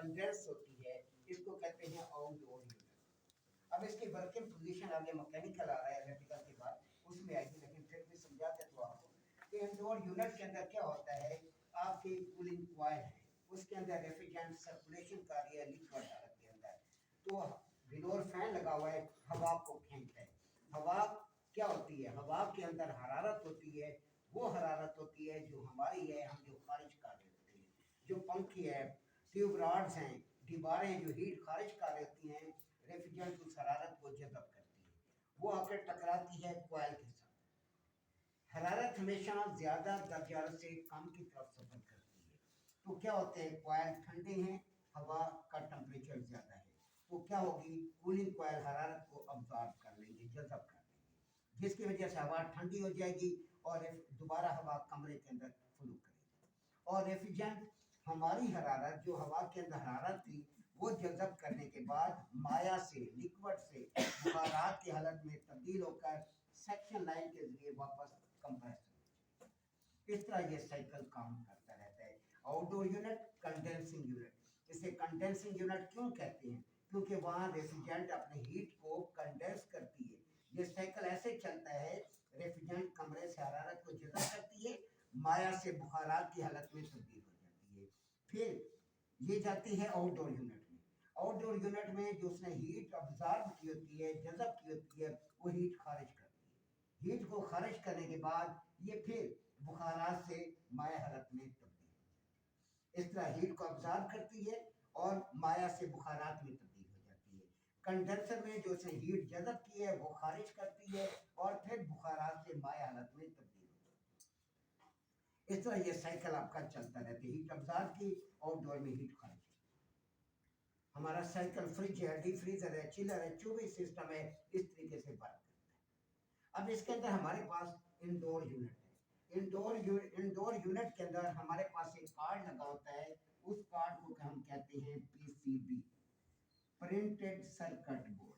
Condense होती है, इसको कहते हैं आउटडोर यूनिट। अब इसकी वर्किंग पोजीशन आगे मैकेनिकल आ रहा है इलेक्ट्रिकल के बाद, उसमें आएगी, लेकिन फिर भी समझा देता हूँ आपको कि इंडोर यूनिट के अंदर क्या होता है, आपकी कूलिंग कॉइल है, उसके अंदर रेफ्रिजरेंट सर्कुलेशन कर रही है लिक्विड हालत के अंदर, तो बिलोर फैन लगा हुआ है, हवा को खींचता है। हवा क्या होती है, हवा के अंदर हरारत होती है, वो हरारत होती है जो हमारी है, हम जो खारिज कर रहे होते हैं, जो पंखी है, ट्यूब रॉड्स हैं, दीवारें जो हीट खारिज कर रही होती हैं, रेफ्रिजरेंट उस हरारत को जज़ब करती है, वो आकर टकराती है कॉइल के साथ। हरारत हमेशा ज़्यादा दर्जा से कम की तरफ सफर करती है, तो क्या होते हैं, कॉइल ठंडे हैं, हवा का टेम्परेचर ज़्यादा है, तो क्या होगी, कूलिंग कॉइल हरारत को अब्जॉर्ब कर लेंगे, जज़ब कर लेंगे, जिसकी वजह से हवा ठंडी हो जाएगी और दोबारा हवा कमरे के अंदर फ्लो करेगी। और रेफ्रिजरेंट हमारी हरारत, जो हवा के अंदर हरारत थी, वो जज़ब करने के बाद माया से, लिक्विड से बुखारात की हालत में तब्दील होकर सेक्शन लाइन के जरिए वापस कंप्रेसर, इस तरह ये साइकिल काम करता रहता है। Outdoor unit, condensing unit. इसे कंडेंसिंग यूनिट क्यों कहते हैं, क्योंकि वहाँ रेफ्रिजरेंट अपने हीट को कंडेंस करती है। ये साइकिल ऐसे चलता है, रेफ्रिजरेंट कमरे से हरारत को जज़ब करती है, माया से बुखारात की हालत में तब्दील हो जाती है, फिर ये जाती है आउटडोर यूनिट में। आउटडोर यूनिट में जो उसने हीट ऑब्जॉर्ब की होती है, जज़ब की होती है, वो हीट खारिज करती है। हीट को खारिज करने के बाद ये फिर बुखारात से माया हालत में तब्दील हो जाती है। इस तरह हीट को ऑब्जॉर्ब करती है और माया से बुखारात में तब्दील हो जाती है। कंडेंसर में जो उसने हीट जज़ब की है वो खारिज करती है और फिर बुखारात से माया हालत में तब्दील हो जाती है। इस तरह ये साइकिल आपका चलता रहता है, हीट ऑब्जॉर्ब की, आउटडोर में हीट खारिज। हमारा साइकिल फ्रिज है, डीप फ्रीजर है, चिलर है, जो भी सिस्टम है, इस तरीके से वर्क करता है। अब इसके अंदर हमारे पास इंडोर यूनिट है। इंडोर यूनिट के अंदर हमारे पास एक कार्ड लगा होता है, उस कार्ड को हम कहते हैं PCB, printed circuit board.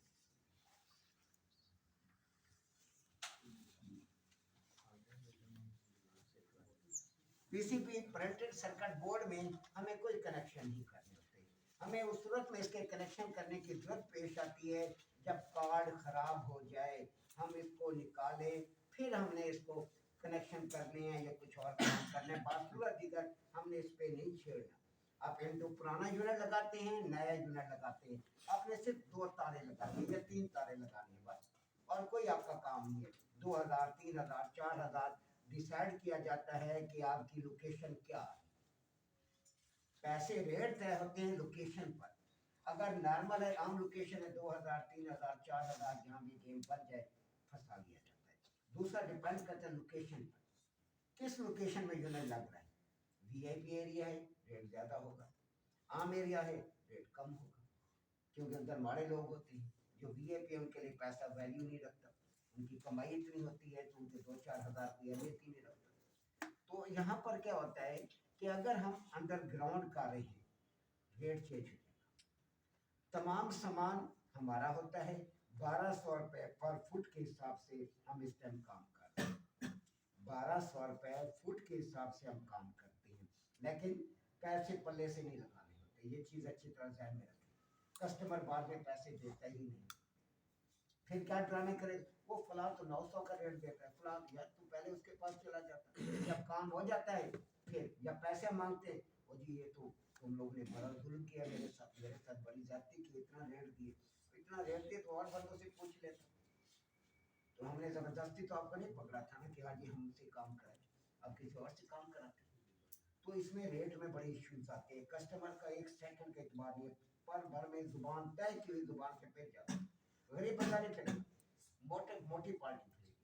PCB printed circuit board में हमें कोई कनेक्शन नहीं करने होते, हमें उस सूरत में इसके कनेक्शन करने की जरूरत पेश आती है जब कार्ड खराब हो जाए, हम इसको निकालें, फिर हमने इसको कनेक्शन करने हैं या कुछ और काम करने, बासूरत दीगर हमने इस पे नहीं छेड़ना। आप इंटू पुराना यूनिट लगाते हैं, नया यूनिट लगाते हैं, आपने सिर्फ 2 तारे लगाने या 3 तारे लगाने बस, और कोई आपका काम नहीं है। 2000, 3000, 4000 डिसाइड किया जाता है कि आपकी लोकेशन क्या है। पैसे रेट तय होते हैं लोकेशन पर। अगर नॉर्मल है, आम लोकेशन है, 2000, 3000, 4000, जहाँ भी गेम बन जाए फंसा दिया जाता है। दूसरा डिपेंड करता है लोकेशन पर, किस लोकेशन में यूनिट लग रहा है। वीआईपी एरिया है, रेट ज़्यादा होगा, आम एरिया है, रेट कम होगा, क्योंकि अंदर माड़े लोग होते हैं, जो वीआईपी उनके लिए पैसा वैल्यू नहीं रखता, उनकी कमाई इतनी होती है तो उनके 2-4 हज़ार की अहमियत ही नहीं रखता। तो यहाँ पर क्या होता है कि अगर हम अंडरग्राउंड कर रहे हैं, रेट चेंज हो जाएगा। तमाम सामान हमारा होता है, 1200 रुपये पर फुट के हिसाब से हम इस टाइम काम कर रहे हैं, 1200 रुपये फुट के हिसाब से हम काम करते हैं, लेकिन पैसे पल्ले से नहीं लगाने होते, ये चीज़ अच्छी तरह ध्यान में रखें। कस्टमर बाद में पैसे देता ही नहीं, फिर क्या ड्रामे करे, वो फलां तो 900 का रेट देता है, फलां, यार तू पहले उसके पास चला जाता। जब काम हो जाता है फिर जब पैसे मांगते हैं, वो जी ये तो तुम लोग ने बड़ा जुल्म किया मेरे साथ बड़ी जाती की, इतना रेट दिए तो और बंदों से पूछ लेता। तो हमने जबरदस्ती तो आपको नहीं पकड़ा था ना कि आज ये हमसे काम कराए, अब किसी और से काम कराते। तो इसमें रेट में बड़े इश्यूज आते हैं, कस्टमर का 1 सेकंड के एतबार नहीं, पल भर में जुबान तय की हुई जुबान से पेट जाता है। गरीब बंदा नहीं चलेगा, मोटी पार्टी चलेगी।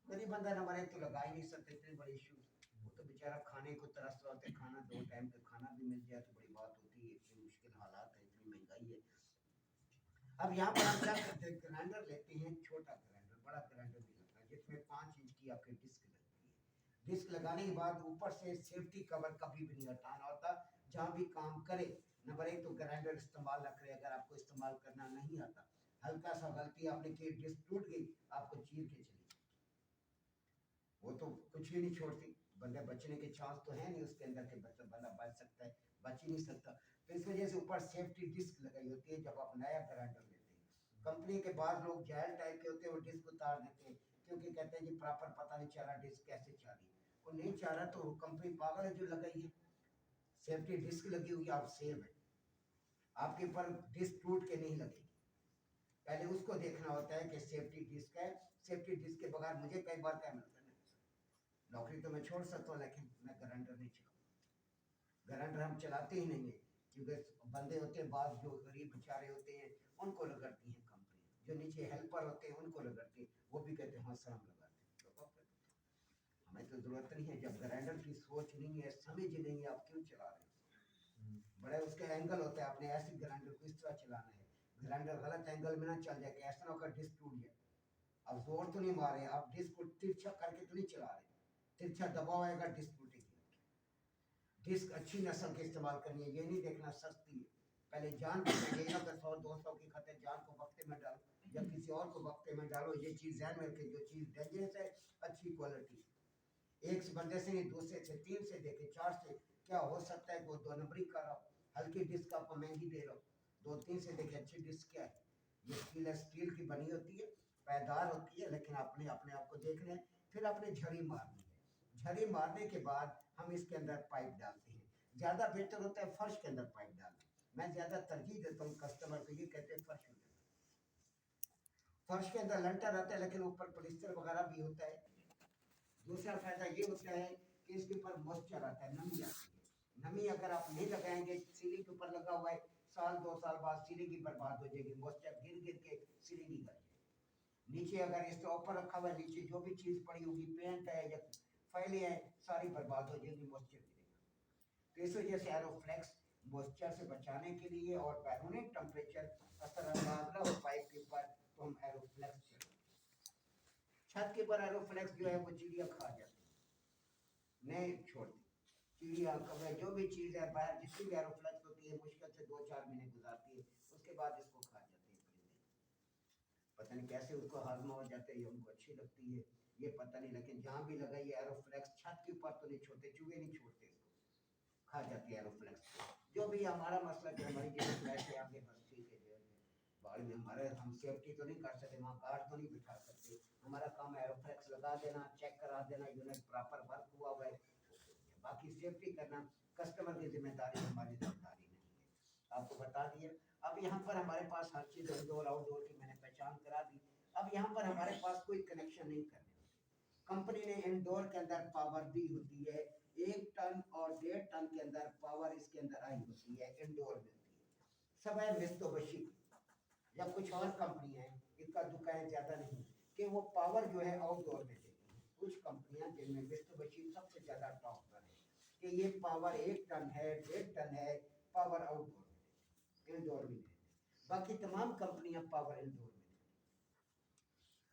गरीब बंदा ना बने तो लगा ही नहीं सकते, इतने बड़े इश्यूज। वो तो बेचारा खाने को तरस रहा होता है, खाना 2 टाइम का खाना भी मिल जाए तो बड़ी बात होती है, इतनी मुश्किल हालात है, इतनी महंगाई है। अब यहाँ पर हम क्या करते हैं, ग्राइंडर लेते हैं, छोटा ग्राइंडर, बड़ा ग्राइंडर नहीं लगता, जिसमें 5 इंच की आपकी डिस्क लगती है। डिस्क लगाने के बाद ऊपर से सेफ्टी कवर कभी भी नहीं हटाना होता, जहाँ भी काम करे। नंबर 1 तो ग्राइंडर इस्तेमाल न करें, अगर आपको इस्तेमाल करना नहीं आता, हल्का सा गलती आपने की, डिस्क टूट गई, आपको चीर के चली, वो तो कुछ भी नहीं छोड़ती, बंदे बचने के चांस तो है नहीं उसके अंदर के, बंदा बच सकता है, बच ही नहीं सकता। तो इसमें वजह से ऊपर सेफ्टी डिस्क लगाई होती है जब आप नया ग्राइंडर लेते हैं। कंपनी के बाद लोग जेल टाइप के होते हैं, वो डिस्क उतार देते हैं क्योंकि कहते हैं जी प्रॉपर पता नहीं चला डिस्क कैसे चली। वो नहीं चाह रहा तो कंपनी पागल है जो लगाई है। सेफ्टी डिस्क लगी हुई, आप सेव है, आपके ऊपर डिस्क टूट के नहीं लगेगी। पहले उसको देखना होता है कि सेफ्टी डिस्क है। सेफ्टी डिस्क के बगैर मुझे कई बार क्या मिलता है, नौकरी तो मैं छोड़ सकता हूँ लेकिन मैं ग्राइंडर नहीं चलाऊँ। ग्राइंडर हम चलाते ही नहीं है क्योंकि बंदे होते हैं बाद जो गरीब बेचारे होते हैं उनको रगड़ती हैं कंपनी, जो नीचे हेल्पर होते हैं उनको रगड़ती है, वो भी कहते हैं हाँ सर हम लगाते हैं। हमें तो जरूरत नहीं है, जब ग्राइंडर की सोच नहीं है समझ नहीं है आप क्यों चला रहे हैं। बड़े उसके एंगल होते हैं, आपने ऐसे ग्राइंडर को इस तरह चलाना है, ग्राइंडर गलत एंगल में ना चल जाए कि ऐसा ना होकर डिस्क टूट जाए। अब जोर तो नहीं मारे, आप डिस्क को तिरछा करके तो नहीं चला रहे, तिरछा दबाव आएगा डिस्क टूटेगी। डिस्क अच्छी नस्ल के इस्तेमाल करनी है, ये नहीं देखना सस्ती है। पहले जान बचाइए, अगर 100-200 की खातिर जान को वक्ते में डालो या किसी और को वक्ते में डालो, ये चीज़ ध्यान में रखें, जो चीज़ डेंजरस है अच्छी क्वालिटी, एक बंदे से नहीं, दूसरे से, 3 से देखे, 4 से, क्या हो सकता है कि वो 2 नंबरी कर रहा हो, हल्की डिस्क आपको महंगी दे रहा हो, 2-3 से देखे अच्छी डिस्क क्या है। ये स्टील की बनी होती है, पायदार होती है, लेकिन आपने अपने आप को देखना है, फिर आपने झड़ी मारनी है। झड़ी मारने के बाद हम इसके अंदर पाइप डालते हैं। ज़्यादा बेहतर होता है फर्श के अंदर पाइप डालना, मैं ज़्यादा तरजीह देता हूँ कस्टमर को, ये कहते हैं फर्श में। फर्श के अंदर लंटर आता है लेकिन ऊपर पलिस्तर वगैरह भी होता है। दूसरा फायदा ये होता है कि इसके ऊपर मॉइस्चर आता है, नमी आती है। नमी अगर आप नहीं लगाएंगे, सीलिंग के ऊपर लगा हुआ है, साल 2 साल बाद सीलिंग ही बर्बाद हो जाएगी, मॉइस्चर गिर गिर के सीलिंग ही कर जाएगी। नीचे अगर इसके ऊपर रखा हुआ है, नीचे जो भी चीज़ पड़ी होगी, पेंट है या फाइलें हैं, सारी बर्बाद हो जाएगी, मॉइस्चर गिरेगा। तो इस वजह से एरोफ्लेक्स मॉइस्चर से बचाने के लिए और बैरूनी टेम्परेचर असरअंदाज ना हो पाइप के ऊपर, तो हम एरोफ्लेक्स चलाते हैं। छत के ऊपर एरोफ्लेक्स जो है वो चिड़िया खा जाती है, नहीं छोड़ती। चिड़िया कौवे जो भी चीज़ है बाहर जितनी भी एरोफ्लेक्स होती है मुश्किल से 2-4 महीने गुजारती है, उसके बाद इसको खा जाते हैं परिंदे। पता नहीं कैसे उसको हाजमा हो जाते हैं, उनको अच्छी लगती है ये पता नहीं, लेकिन जहाँ भी लगाई है एरोफ्लेक्स, छत के ऊपर तो नहीं छोड़ते, चूहे नहीं छोड़ते, इसको खा जाती है एरोफ्लेक्स। जो भी हमारा मसला जो हमारी जरूरत वैसे आगे बस ठीक है, जो बाड़ी में हमारे हम सेफ्टी तो नहीं कर सकते, वहाँ गार्ड तो नहीं बिठा सकते, हमारा काम एरोफ्लेक्स लगा देना, चेक करा देना यूनिट प्रॉपर वर्क हुआ हुआ है, बाकी सेफ्टी करना कस्टमर की जिम्मेदारी, हमारी जिम्मेदारी नहीं है। आपको बता दिया। अब यहाँ पर हमारे पास हर चीज़ इंडोर आउटडोर की मैंने पहचान करा दी। अब यहाँ पर हमारे पास कोई कनेक्शन नहीं करने होते। कंपनी ने इंडोर के अंदर पावर दी होती है, 1 टन और 1.5 टन के अंदर पावर इसके अंदर आई होती है, इंडोर में होती है। सब है मित्सुबिशी या कुछ और कंपनी है, इक्का दुक्का है, ज़्यादा नहीं, कि वो पावर जो है आउटडोर में देती है। कुछ कंपनियां जिनमें मित्सुबिशी सबसे ज़्यादा टॉप पर है कि ये पावर 1 टन है, 1.5 टन है, पावर आउटडोर में देती है, इंडोर में देती है। बाकी तमाम कंपनियां पावर इंडोर में देती है।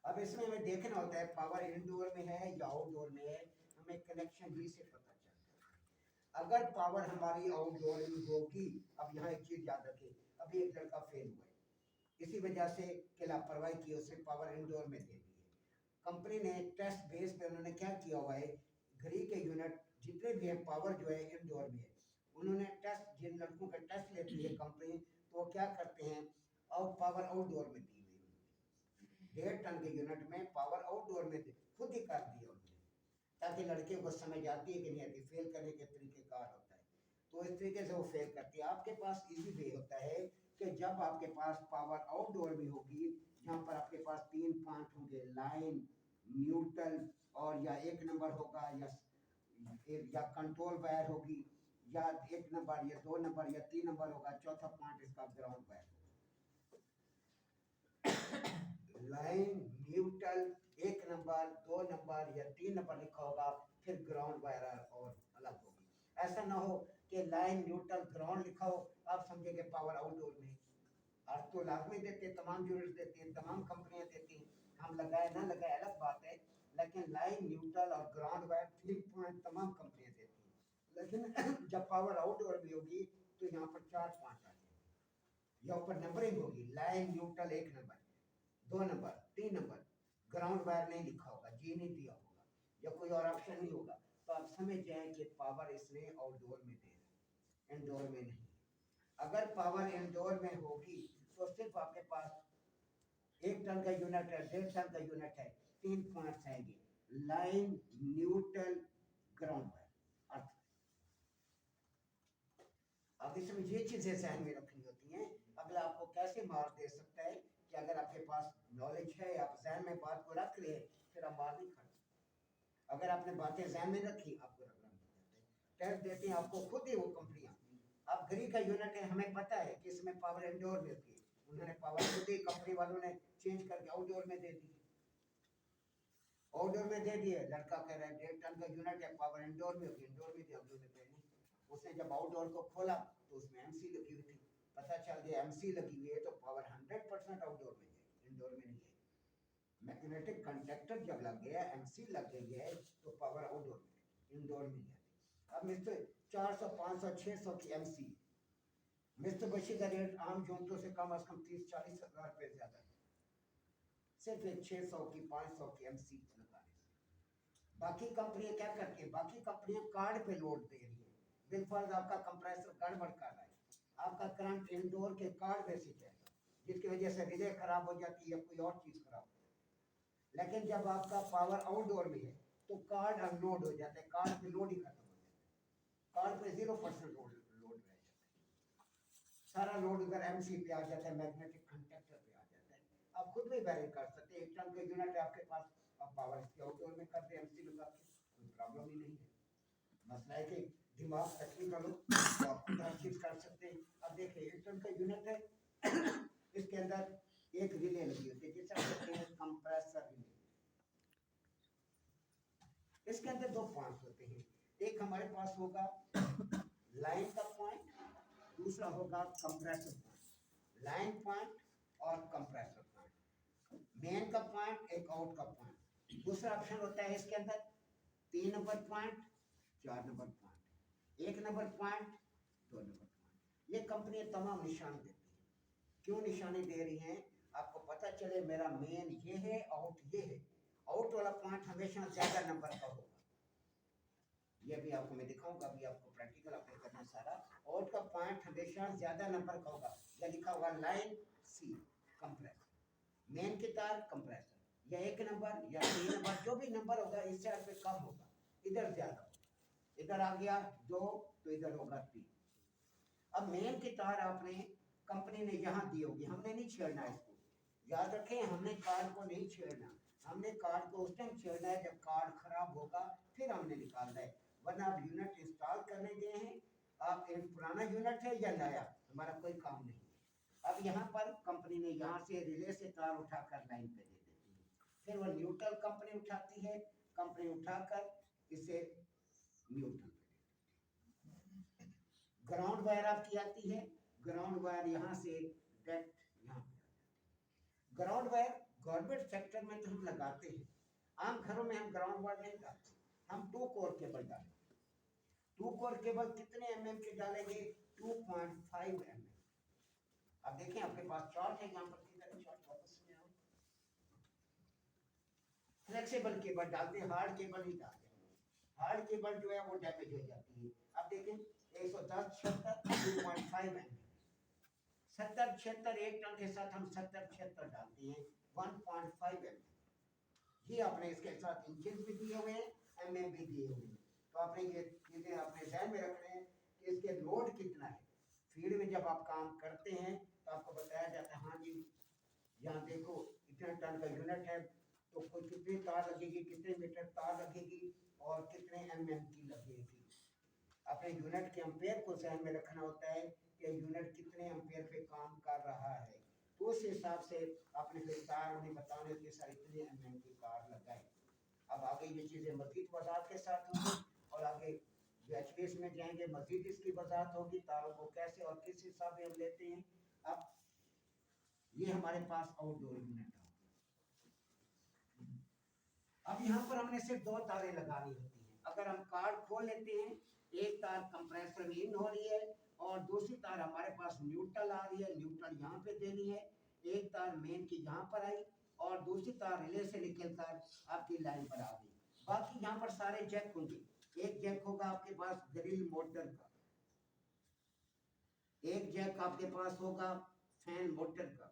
अब इसमें हमें देखना होता है पावर इंडोर में है या आउटडोर में है, हमें कनेक्शन भी से पता चलता है। अगर पावर हमारी आउटडोर में होगी, अब यहाँ एक चीज़ याद रखें, अभी एक लड़का फेल हुआ है, इसी वजह से कि लापरवाही की, उसने पावर इंडोर में दे दी है। कंपनी ने टेस्ट बेस पे उन्होंने क्या किया हुआ है, घड़ी के यूनिट जितने भी हैं पावर जो है इंडोर में है, उन्होंने टेस्ट, जिन लड़कों का टेस्ट लेती है कंपनी, तो वो क्या करते हैं, और पावर आउटडोर में दी हुई है, 1.5 टन के यूनिट में पावर आउटडोर में खुद ही कर दिया उन्होंने, ताकि लड़के को समझ आती है कि नहीं आती, फेल करने के तरीकेकार होता है, तो इस तरीके से वो फेल करती है। आपके पास इजी वे होता है कि जब आपके पास पावर आउटडोर में होगी, जहाँ पर आपके पास 3 पॉइंट होंगे, लाइन, न्यूट्रल, और या 1 नंबर होगा या कंट्रोल वायर होगी, या 1 नंबर या 2 नंबर या 3 नंबर होगा, चौथा पॉइंट इसका ग्राउंड वायर होगा। लाइन, न्यूट्रल, 1 नंबर, 2 नंबर या 3 नंबर लिखा होगा, फिर ग्राउंड वायर और अलग होगी। ऐसा ना हो कि लाइन, न्यूट्रल, ग्राउंड लिखा हो, आप समझेंगे पावर आउटडोर में। अर्थ तो लाजमी देते हैं, तमाम यूनिट्स देती हैं, तमाम कंपनियां देती हैं, हम लगाए ना लगाए अलग बात है, लेकिन लाइन, न्यूट्रल और ग्राउंड वायर 3 पॉइंट तमाम कंपनियां देती हैं। लेकिन जब पावर आउटडोर में होगी तो यहाँ पर 4 पॉइंट आ जाएंगे, या ऊपर नंबरिंग होगी, line, neutral 1 number, 2 number, 3 number, ground wire नहीं लिखा होगा, जी नहीं दिया होगा, या कोई और ऑप्शन नहीं होगा, तो आप समझ जाएं कि पावर इसने आउटडोर में दे रहा है, इंडोर में नहीं। अगर पावर इंडोर में होगी तो सिर्फ आपके पास 1 टन का यूनिट है, 1.5 टन का यूनिट है, 3 पॉइंट्स आएंगे, लाइन, न्यूट्रल, ग्राउंड वायर, अर्थ। अब इसमें ये चीजें ध्यान में रखनी होती हैं। अगला आपको कैसे मार दे सकता है कि अगर आपके पास नॉलेज है, आप जहन में बात को रख रहे हैं, फिर आप मार नहीं खा सकते। अगर आपने बातें जहन में रखी, आपको रगड़ा नहीं देते, टैक्स देते हैं आपको खुद ही वो कंपनियां। अब घड़ी का यूनिट है, हमें पता है कि इसमें पावर इंडोर में होती है, उन्होंने पावर खुद ही कंपनी वालों ने चेंज करके आउटडोर में दे दी, आउटडोर में दे दिए। लड़का कह रहा है 1.5 टन का यूनिट है, पावर इंडोर में होगी, इंडोर में दिया, आउटडोर में कहीं नहीं। उसने जब आउटडोर को खोला तो उसमें एमसी लगी हुई थी, पता चल गया एमसी लगी हुई है तो पावर 100% आउटडोर में है, इंडोर में नहीं है। मैग्नेटिक कंडक्टर जब लग गया, एमसी लग गई है, तो पावर आउटडोर में, इंडोर में है। अब मिस्टर 400, 500, 600 की एमसी, मिस्टर बशी का रेट आम यूनिटों से कम से कम 30-40 हज़ार रुपए ज्यादा है, सिर्फ एक 600 की 500 की एमसी लगाने से। बाकी कंपनियां क्या करती है, बाकी कंपनियां कार्ड पे लोड दे रही है। बिलफर्ज आपका कंप्रेसर गड़बड़ कर रहा है, आपका करंट इंडोर के कार्ड पे से जाएगा, जिसकी वजह से रिले खराब हो जाती है, कोई और चीज खराब हो जाती है। लेकिन जब आपका पावर आउटडोर में है तो कार्ड अनलोड हो जाता है, कार्ड पे लोड ही खत्म हो जाता है, कार्ड पे 0% लोड रह जाता है, सारा लोड उधर एमसी पे आ जाता है, मैग्नेटिक कंडक्टर पे आ जाता है। आप खुद भी वेरी कर सकते हैं, 1 टन का यूनिट है आपके पास, आप पावर इसके आउटडोर में कर दे एमसी लगा के, कोई प्रॉब्लम ही नहीं है। मसला है कि दिमाग टेक्निकल हो तो आप खुद हर चीज कर सकते हैं। अब देखिए 1 टन का यूनिट है, इसके अंदर एक रिले लगी होती है जिसे हम कहते हैं कंप्रेसर रिले। इसके अंदर दो पॉइंट्स होते हैं, एक हमारे पास होगा लाइन का पॉइंट, दूसरा होगा कंप्रेसर पॉइंट। लाइन पॉइंट और कंप्रेसर पॉइंट, मेन का पॉइंट, एक आउट का पॉइंट। दूसरा ऑप्शन होता है इसके अंदर 3 number point, 4 number point, 1 number point, 2 number point. ये कंपनी तमाम निशान देती है। क्यों निशानी दे रही हैं? आपको पता चले मेरा मेन ये है, आउट ये है, आउट वाला पॉइंट हमेशा ज्यादा नंबर का होगा। ये भी आपको मैं दिखाऊंगा, अभी आपको प्रैक्टिकल अप्लाई करना सारा। आउट का पॉइंट हमेशा ज्यादा नंबर का होगा, या लिखा होगा लाइन सी कंप्रेसर, मेन की तार कंप्रेसर, या 1 नंबर या 3 नंबर, जो भी नंबर होगा इस साइड पे कम होगा, इधर ज्यादा होगा। इधर आ गया 2 तो इधर होगा 3। अब मेन की तार आपने कंपनी ने यहाँ दी होगी, हमने नहीं छेड़ना इसको, याद रखें, हमने कार्ड को नहीं छेड़ना। हमने कार्ड को उस टाइम छेड़ना है जब कार्ड खराब होगा, फिर हमने निकालना है। वरना आप यूनिट इंस्टॉल करने गए हैं, आप एक पुराना यूनिट है या नया, हमारा कोई काम नहीं है। अब यहाँ पर कंपनी ने यहाँ से रिले से तार उठाकर लाइन पे दे देती है, फिर वो न्यूट्रल कंपनी उठाती है, कंपनी उठाकर इसे न्यूट्रल, ग्राउंड वायर आपकी आती है, ग्राउंड वायर यहाँ से डायरेक्ट यहाँ पे। ग्राउंड वायर गवर्नमेंट सेक्टर में तो हम लगाते हैं, आम घरों में हम ग्राउंड वायर नहीं डालते, हम 2 कोर केबल डालेंगे। 2 कोर केबल कितने एमएम की डालेंगे? 2.5 mm। अब देखें आपके पास चार्ट है, यहाँ पर किधर है चार्ट, वापस में आओ। फ्लेक्सिबल केबल डालते हैं, हार्ड केबल नहीं डालते। हार्ड केबल जो है वो डैमेज हो जाती है। अब देखें 110 76 2.5 mm, 70 76 1 टन के साथ हम 70 76 डालते हैं 1.5 mm। ये आपने इसके साथ इंचेस भी दिए हुए हैं, एमएम भी दिए हुए हैं, तो आपने ये चीजें अपने ध्यान में रखने हैं कि इसके लोड कितना है। फील्ड में जब आप काम करते हैं तो आपको बताया जाता है, हाँ जी यहाँ देखो इतने टन का यूनिट है, तो कोई कितनी तार लगेगी, कितने मीटर तार लगेगी और कितने एमएम की लगेगी। अपने यूनिट के एम्पेयर को ध्यान में रखना होता है कि यूनिट कितने एम्पेयर पे काम कर रहा है, तो उस हिसाब से आपने फिर तार उन्हें बताने होते सर इतने एमएम की तार लगाए। अब आगे ये चीज़ें मजीद वजाहत के साथ होंगी, और आगे जो एचपीएस में जाएंगे मजीद इसकी वजाहत होगी, तारों को कैसे और किस हिसाब से हम लेते हैं। अब ये हमारे पास आउटडोर यूनिट है। अब यहाँ पर हमने सिर्फ 2 तारें लगानी होती हैं। अगर हम कार्ड खोल लेते हैं, एक तार कंप्रेसर में इन हो रही है और दूसरी तार हमारे पास न्यूट्रल आ रही है, न्यूट्रल यहाँ पे देनी है। एक तार मेन की यहाँ पर आई और दूसरी तार रिले से निकलकर आपकी लाइन पर आ गई। बाकी यहाँ पर सारे जैक होंगे, एक जैक होगा आपके पास ग्रिल मोटर का, एक जैक आपके पास होगा फैन मोटर का,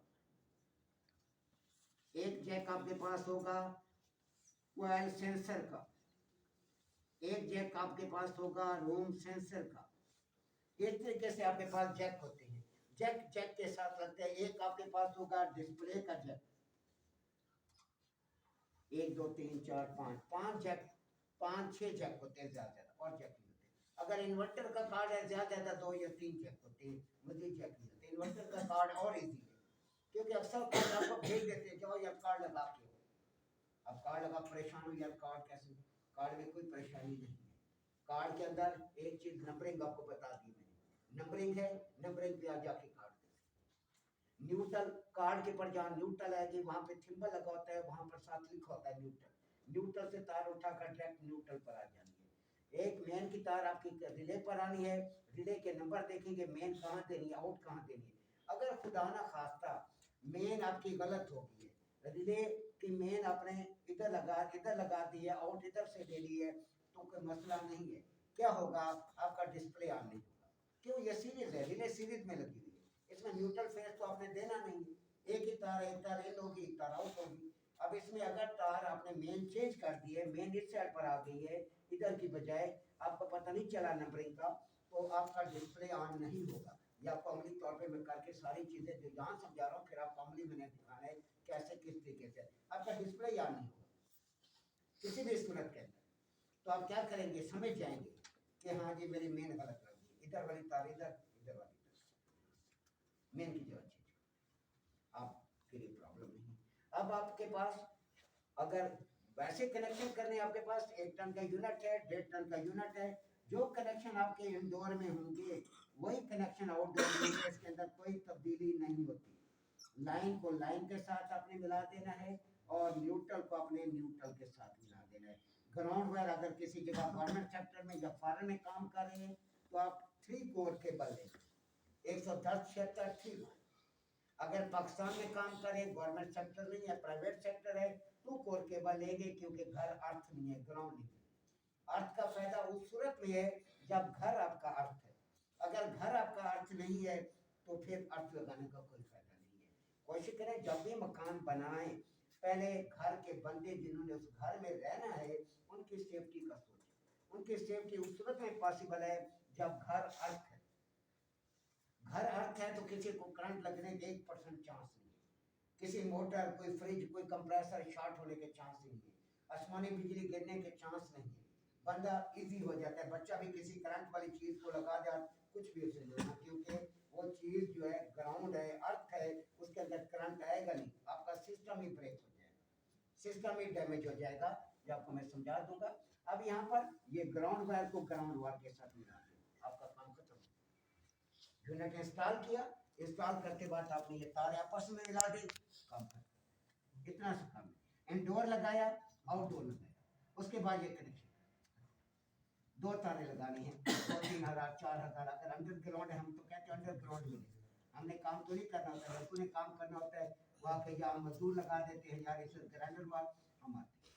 एक जैक आपके पास होगा ऑयल सेंसर का, एक जैक आपके पास होगा रूम सेंसर का। इस तरीके से आपके पास जैक होते हैं, जैक जैक के साथ लगते हैं। एक आपके पास होगा डिस्प्ले का जैक, 1 2 3 4 5 5 जैक, 5 6 जैक होते हैं ज्यादा, और जैक नहीं होते। अगर इन्वर्टर का कार्ड है ज्यादा 2 या 3 जैक होते हैं, मजीद जैक नहीं होते। इन्वर्टर का कार्ड और इजी है, क्योंकि अक्सर कार्ड आपको भेज देते हैं, जाओ ये कार्ड लगा के, अब कार्ड लगा परेशान हो यार, कार्ड कैसे, कार्ड में कोई परेशानी नहीं है। कार्ड के अंदर एक चीज नंबरिंग आपको बता दी मैंने, नंबरिंग है, नंबरिंग पे आ जाके कार्ड दे। न्यूट्रल कार्ड के पर जहाँ न्यूट्रल आएगी वहां पे थिम्बल लगा होता है, वहां पर साथ लिखा होता है न्यूट्रल, न्यूट्रल से तार उठाकर डायरेक्ट न्यूट्रल पर आ जानी है। एक मेन की तार आपकी रिले पर आनी है, रिले के नंबर देखेंगे मेन कहाँ देनी है, आउट कहाँ देनी है। अगर खुदा ना खास्ता मेन आपकी गलत हो गई है, रिले की मेन आपने इधर लगा दी है, आउट इधर से ले ली है, तो कोई मसला नहीं है। क्या होगा, आपका डिस्प्ले ऑन नहीं होगा। क्यों, ये सीरीज है, रिले सीरीज में लगी हुई है, इसमें न्यूट्रल फेस तो आपने देना नहीं है। एक ही तार, एक तार इन होगी, एक तार आउट होगी। अब इसमें अगर तार आपने मेन चेंज कर दी है, मेन इस साइड पर आ गई है इधर की बजाय, आपको पता नहीं चला नंबरिंग का, तो आपका डिस्प्ले ऑन नहीं होगा। या आपको अमली तौर पे मैं करके सारी चीजें जो यहाँ समझा रहा हूँ, फिर आपको अमली मैंने दिखाना है कैसे किस तरीके से आपका डिस्प्ले ऑन नहीं होगा किसी भी सूरत के अंदर। तो आप क्या करेंगे, समझ जाएंगे कि हाँ जी मेरी मेन गलत लग गई, इधर वाली तार इधर, इधर वाली मेन की जो चीज, आपके लिए प्रॉब्लम नहीं। अब आपके पास अगर वैसे कनेक्शन करने, आपके पास 1 टन का यूनिट है, 1.5 टन का यूनिट है, जो कनेक्शन आपके इंडोर में होंगे वही कनेक्शन आउटडोर में होंगे, इसके अंदर कोई तब्दीली नहीं होती। लाइन को लाइन के साथ आपने मिला देना है, और न्यूट्रल को अपने न्यूट्रल के साथ मिला देना है। ग्राउंड वायर अगर किसी जगह गवर्नमेंट सेक्टर में या फॉरेन में काम कर रहे हैं, तो आप 3 कोर केबल लें, 110 76 3। अगर पाकिस्तान में काम करें, गवर्नमेंट सेक्टर नहीं है, प्राइवेट सेक्टर है, 2 कोर केबल लेंगे, क्योंकि घर अर्थ नहीं है, ग्राउंड नहीं है। अर्थ का फायदा उस सूरत में है जब घर आपका अर्थ है। अगर घर आपका अर्थ नहीं है तो फिर अर्थ लगाने का कोई फायदा नहीं है। कोशिश करें जब भी मकान बनाएं, पहले घर के बंदे जिन्होंने उस घर में रहना है उनकी सेफ्टी का सोचें। उनकी सेफ्टी उस सूरत में पॉसिबल है जब घर अर्थ है। घर अर्थ है तो किसी को करंट लगने के 1% चांस नहीं है, किसी मोटर, कोई फ्रिज, कोई कंप्रेसर शॉर्ट होने के चांस नहीं है, आसमानी बिजली गिरने के चांस नहीं है। बंदा इजी हो जाता है, बच्चा भी किसी करंट वाली चीज को लगा दे, कुछ भी उसे नहीं, क्योंकि वो चीज जो है ग्राउंड है, अर्थ है, उसके अंदर करंट आएगा नहीं, आपका सिस्टम ही ब्रेक हो जाएगा, सिस्टम ही डैमेज हो जाएगा। ये आपको मैं समझा दूंगा। अब यहाँ पर ये ग्राउंड वायर को ग्राउंड वायर के साथ मिला दें, आपका काम खत्म। यूनिट इंस्टॉल किया, इंस्टॉल करके बाद आपने ये तार आपस में मिला दी, काम खत्म। इतना सा काम है। इंडोर लगाया, आउटडोर लगाया, उसके बाद ये कनेक्शन 2 तारे लगानी है, 2-3 हज़ार 4 हज़ार। अगर अंडरग्राउंड है, हम तो कहते हैं अंडरग्राउंड में हमने काम तो नहीं करना होता है, लड़कों ने काम करना होता है, वहाँ के या मजदूर लगा देते हैं, यार इसे ग्राइंडर वाल हम आते हैं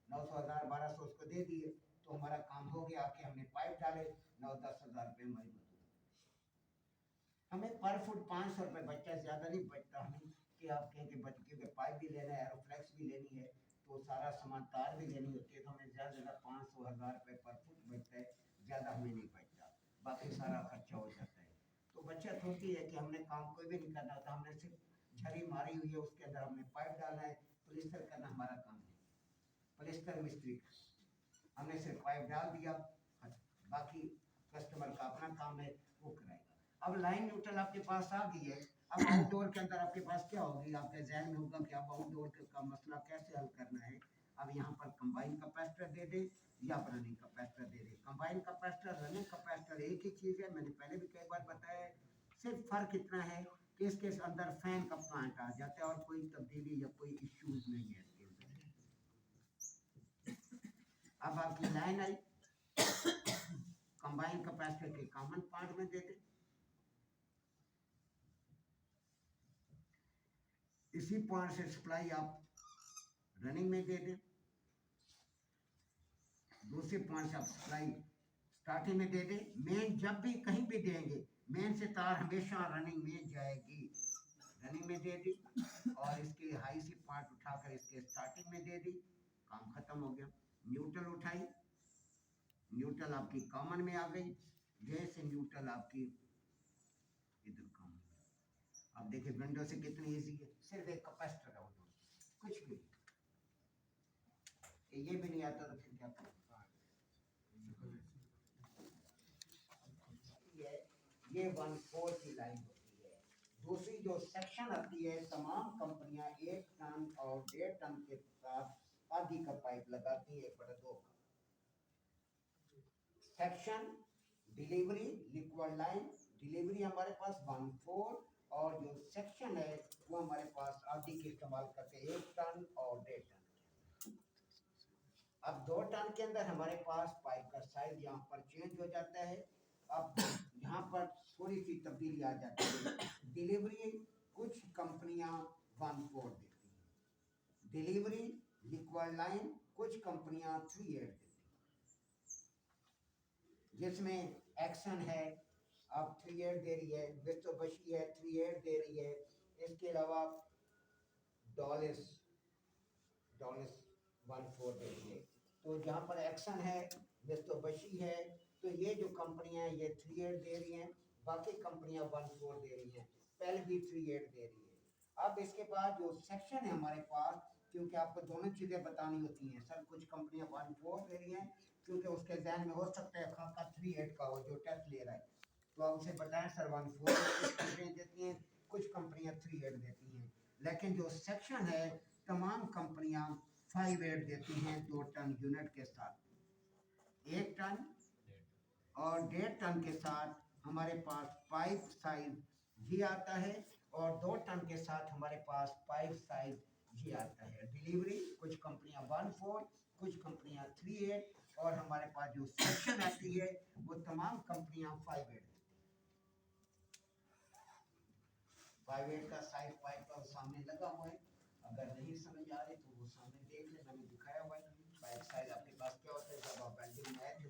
900 हज़ार 1200 उसको दे दिए, तो हमारा काम हो गया। आके हमने पाइप डाले, 9-10 हज़ार रुपये हमारी मजदूर, हमें पर फुट 500 रुपये बचता है, ज़्यादा नहीं बचता हमें। कि आप कहें कि बच, क्योंकि पाइप भी लेना है, एरोफ्लेक्स भी लेनी है, तो सारा सामान तार भी लेनी होती है, तो हमें ज़्यादा से ज़्यादा 500 हज़ार रुपये पर फुट बचता है, ज़्यादा हमें नहीं बचता, बाकी सारा खर्चा हो जाता है। तो बचत होती है कि हमने काम कोई भी नहीं करना होता, हमने सिर्फ झड़ी मारी हुई है, उसके अंदर हमने पाइप डालना है, प्लिस्टर करना हमारा काम नहीं, प्लिस्टर मिस्त्री का, हमने सिर्फ पाइप डाल दिया, बाकी कस्टमर का अपना काम है, वो कराएगा। अब लाइन न्यूट्रल आपके पास आ गई है। अब आउटडोर के अंदर आपके पास क्या होगी, आपके जहन में होगा कि अब आउटडोर का मसला कैसे हल करना है। अब यहाँ पर कंबाइन कैपेसिटर दे दे या रनिंग कैपेसिटर दे दे। कंबाइन कैपेसिटर, रनिंग कैपेसिटर एक ही चीज़ है, मैंने पहले भी कई बार बताया है। सिर्फ फर्क इतना है कि इसके अंदर फैन का प्लांट आ जाता है, और कोई तब्दीली या कोई इश्यूज नहीं है इसके अंदर। अब आपकी लाइन आई, कंबाइन कैपेसिटर के कॉमन पार्ट में दे दे, इसी पॉइंट से सप्लाई आप रनिंग में दे दें, दूसरे पॉइंट से आप सप्लाई स्टार्टिंग में दे दें। मेन जब भी कहीं भी देंगे मेन से तार हमेशा रनिंग में जाएगी, रनिंग में दे दी और इसके हाई से पार्ट उठाकर इसके स्टार्टिंग में दे दी, काम खत्म हो गया। न्यूट्रल उठाई, न्यूट्रल आपकी कॉमन में आ गई, जैसे न्यूट्रल आपकी इधर कॉमन। अब देखिए विंडो से कितनी इजी है, सिर्फ एक कैपेसिटर है, कुछ भी ये भी नहीं आता तो फिर क्या करें। ये 1/4 की लाइन होती है। दूसरी जो सेक्शन आती है, तमाम कंपनियां 1 टन और 1.5 टन के साथ आधी का पाइप लगाती है 1/2 का। Section delivery liquid line, delivery हमारे पास 1/4 और जो सेक्शन है वो हमारे पास आधी के इस्तेमाल करके 1 टन और 1.5 टन। अब 2 टन के अंदर हमारे पास पाइप का साइज यहाँ पर चेंज हो जाता है। अब यहाँ पर थोड़ी सी तब्दीली आ जाती है। डिलीवरी कुछ कंपनियां 1/4 देती हैं, डिलीवरी लिक्विड लाइन कुछ कंपनियां 3/8 देती हैं, जिसमें एक्शन है अब 3/8 दे रही है, मित्सुबिशी है 3/8 दे रही है, इसके अलावा डॉलिस 1/4 दे रही है। तो जहाँ पर एक्शन है, मित्सुबिशी है, तो ये जो कंपनियां ये 3/8 दे रही हैं, बाकी कंपनियां 1/4 दे रही हैं, पहले भी 3/8 दे रही है। अब इसके बाद जो सेक्शन है हमारे पास, क्योंकि आपको दोनों चीज़ें बतानी होती हैं, सर कुछ कंपनियां 1/4 दे रही हैं, क्योंकि उसके जहन में हो सकता है खाका 3/8 का हो जो टेस्ट ले रहा है, तो आप उसे बताएं सर 1/4 कुछ कंपनियां देती हैं, कुछ कंपनियां 3/8 देती हैं। लेकिन जो सेक्शन है तमाम कंपनियां 5/8 देती हैं 2 टन यूनिट के साथ, 1 टन और 1.5 टन के साथ हमारे पास पाइप साइज जी आता है, और 2 टन के साथ हमारे पास पाइप साइज जी आता है। डिलीवरी कुछ कंपनियां 1/4, कुछ कंपनियां 3/8, और हमारे पास जो सेक्शन आती है वो तमाम कंपनियां 5/8 देती हैं। 5/8 का साइज पाइप का सामने लगा हुआ है, अगर नहीं समझ आ रही तो वो सामने देख ले, मैंने दिखाया हुआ है। पाइप साइज आपके पास क्या होता है, जब आप वेल्डिंग में आए थे